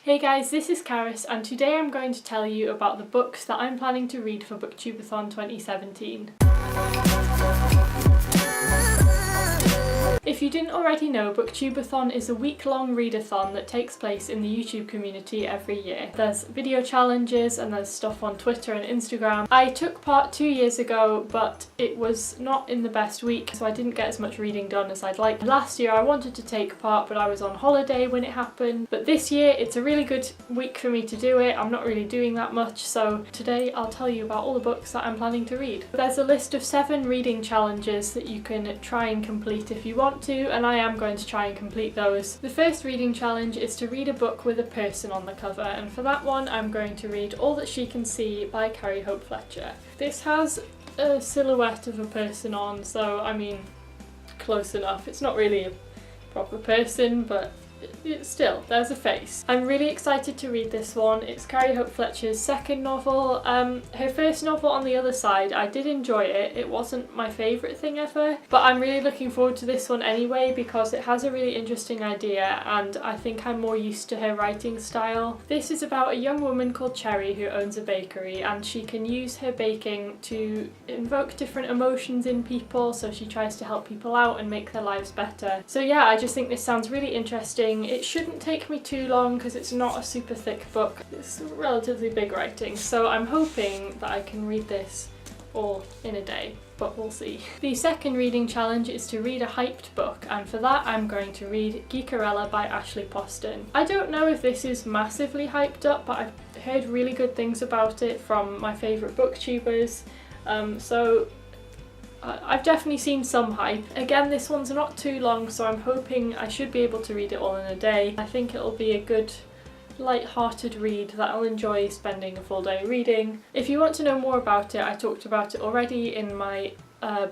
Hey guys, this is Carrie and today I'm going to tell you about the books that I'm planning to read for Booktubeathon 2017. If you didn't already know, Booktubeathon is a week-long readathon that takes place in the YouTube community every year. There's video challenges and there's stuff on Twitter and Instagram. I took part 2 years ago, but it was not in the best week, so I didn't get as much reading done as I'd like. Last year I wanted to take part, but I was on holiday when it happened. But this year it's a really good week for me to do it. I'm not really doing that much, so today I'll tell you about all the books that I'm planning to read. There's a list of 7 reading challenges that you can try and complete if you want to, and I am going to try and complete those. The first reading challenge is to read a book with a person on the cover, and for that one I'm going to read All That She Can See by Carrie Fletcher. This has a silhouette of a person on, so I mean, close enough. It's not really a proper person, but it's still, there's a face. I'm really excited to read this one. It's Carrie Fletcher's second novel. Her first novel, On the Other Side, I did enjoy it. It wasn't my favourite thing ever, but I'm really looking forward to this one anyway because it has a really interesting idea and I think I'm more used to her writing style. This is about a young woman called Carrie who owns a bakery, and she can use her baking to invoke different emotions in people, so she tries to help people out and make their lives better. So yeah, I just think this sounds really interesting. It shouldn't take me too long because it's not a super thick book. It's relatively big writing, so I'm hoping that I can read this all in a day, but we'll see. The second reading challenge is to read a hyped book, and for that I'm going to read Geekerella by Poston. I don't know if this is massively hyped up, but I've heard really good things about it from my favourite booktubers, so I've definitely seen some hype. Again, this one's not too long, so I'm hoping I should be able to read it all in a day. I think it'll be a good light-hearted read that I'll enjoy spending a full day reading. If you want to know more about it, I talked about it already in my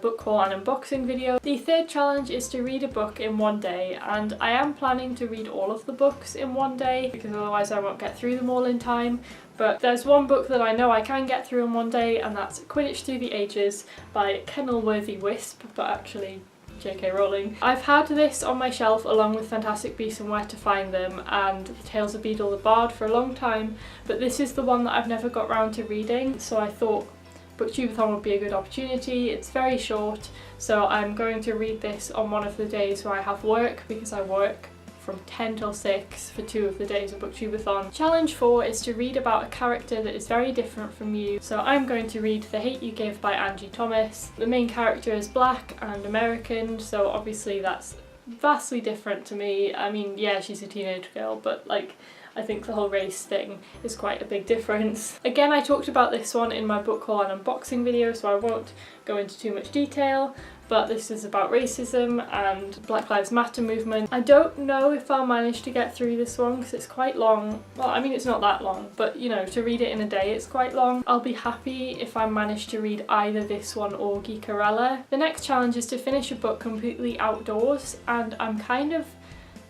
book haul and unboxing video. The third challenge is to read a book in one day, and I am planning to read all of the books in one day because otherwise I won't get through them all in time. But there's one book that I know I can get through in one day, and that's Quidditch Through the Ages by Kenilworthy Wisp, but actually J.K. Rowling. I've had this on my shelf along with Fantastic Beasts and Where to Find Them and The Tales of Beedle the Bard for a long time, but this is the one that I've never got round to reading, so I thought Booktubeathon would be a good opportunity. It's very short, so I'm going to read this on one of the days where I have work, because I work from 10 till 6 for 2 of the days of Booktubeathon. Challenge 4 is to read about a character that is very different from you, so I'm going to read The Hate You Give by Angie. The main character is black and American, so obviously that's vastly different to me. I mean, yeah, she's a teenage girl, but like, I think the whole race thing is quite a big difference. Again, I talked about this one in my book haul and unboxing video, so I won't go into too much detail, but this is about racism and Black Lives Matter movement. I don't know if I'll manage to get through this one because it's quite long. Well, I mean, it's not that long, but you know, to read it in a day it's quite long. I'll be happy if I manage to read either this one or Geekerella. The next challenge is to finish a book completely outdoors, and I'm kind of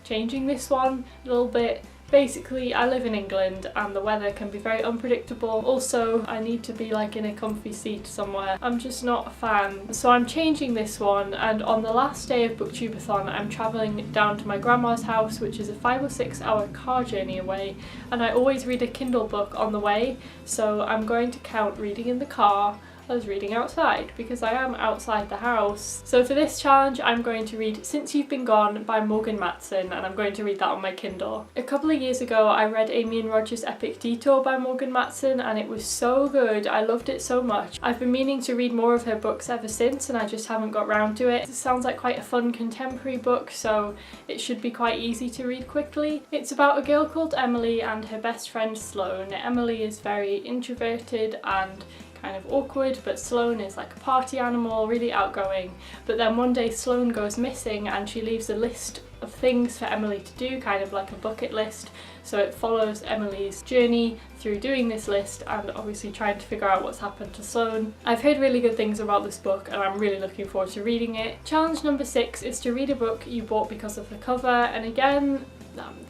changing this one a little bit. Basically, I live in England and the weather can be very unpredictable. Also, I need to be like in a comfy seat somewhere. I'm just not a fan. So I'm changing this one, and on the last day of Booktubeathon I'm travelling down to my grandma's house, which is a 5 or 6 hour car journey away, and I always read a Kindle book on the way, so I'm going to count reading in the car as reading outside because I am outside the house. So for this challenge I'm going to read Since You've Been Gone by Matson, and I'm going to read that on my Kindle. A couple of years ago I read Amy and Roger's Epic Detour by Matson, and it was so good. I loved it so much. I've been meaning to read more of her books ever since, and I just haven't got round to it. It sounds like quite a fun contemporary book, so it should be quite easy to read quickly. It's about a girl called Emily and her best friend Sloane. Emily is very introverted and kind of awkward, but Sloane is like a party animal, really outgoing. But then one day Sloane goes missing and she leaves a list of things for Emily to do, kind of like a bucket list. So it follows Emily's journey through doing this list and obviously trying to figure out what's happened to Sloane. I've heard really good things about this book and I'm really looking forward to reading it. Challenge number 6 is to read a book you bought because of the cover, and again,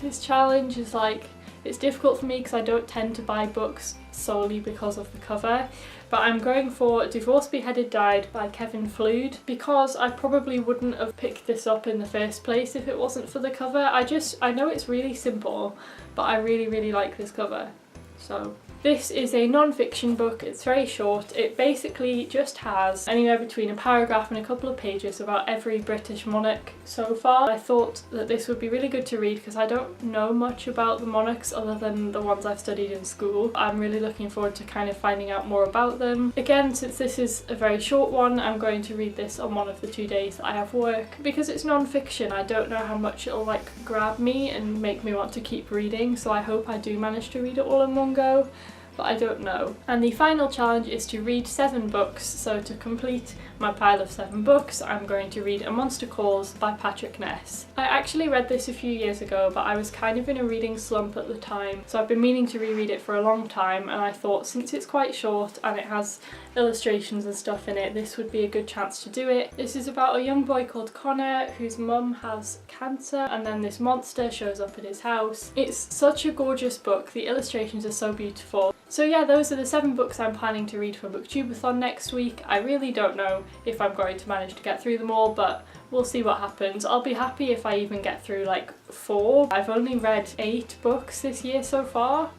this challenge is like It's difficult for me because I don't tend to buy books solely because of the cover, but I'm going for Divorce, Beheaded, Died by Kevin Flude because I probably wouldn't have picked this up in the first place if it wasn't for the cover. I know it's really simple, but I really like this cover. So this is a non-fiction book. It's very short. It basically just has anywhere between a paragraph and a couple of pages about every British monarch so far. I thought that this would be really good to read because I don't know much about the monarchs other than the ones I've studied in school. I'm really looking forward to kind of finding out more about them. Again, since this is a very short one, I'm going to read this on one of the 2 days that I have work. Because it's non-fiction, I don't know how much it'll like grab me and make me want to keep reading, so I hope I do manage to read it all in one go. But I don't know. And the final challenge is to read 7 books, so to complete my pile of 7 books I'm going to read A Monster Calls by Patrick Ness. I actually read this a few years ago, but I was kind of in a reading slump at the time, so I've been meaning to reread it for a long time, and I thought since it's quite short and it has illustrations and stuff in it, this would be a good chance to do it. This is about a young boy called Connor whose mum has cancer, and then this monster shows up at his house. It's such a gorgeous book, the illustrations are so beautiful. So yeah, those are the 7 books I'm planning to read for Booktubeathon next week. I really don't know if I'm going to manage to get through them all, but we'll see what happens. I'll be happy if I even get through like 4. I've only read 8 books this year so far,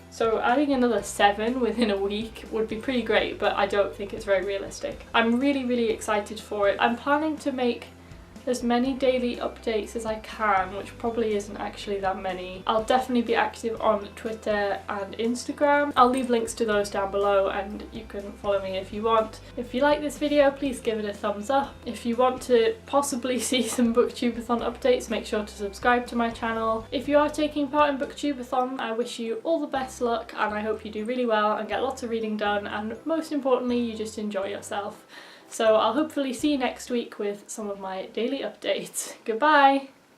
so adding another 7 within a week would be pretty great, but I don't think it's very realistic. I'm really excited for it. I'm planning to make as many daily updates as I can, which probably isn't actually that many. I'll definitely be active on Twitter and Instagram. I'll leave links to those down below and you can follow me if you want. If you like this video, please give it a thumbs up. If you want to possibly see some Booktubeathon updates, make sure to subscribe to my channel. If you are taking part in Booktubeathon, I wish you all the best luck and I hope you do really well and get lots of reading done, and most importantly, you just enjoy yourself. So I'll hopefully see you next week with some of my daily updates. Goodbye!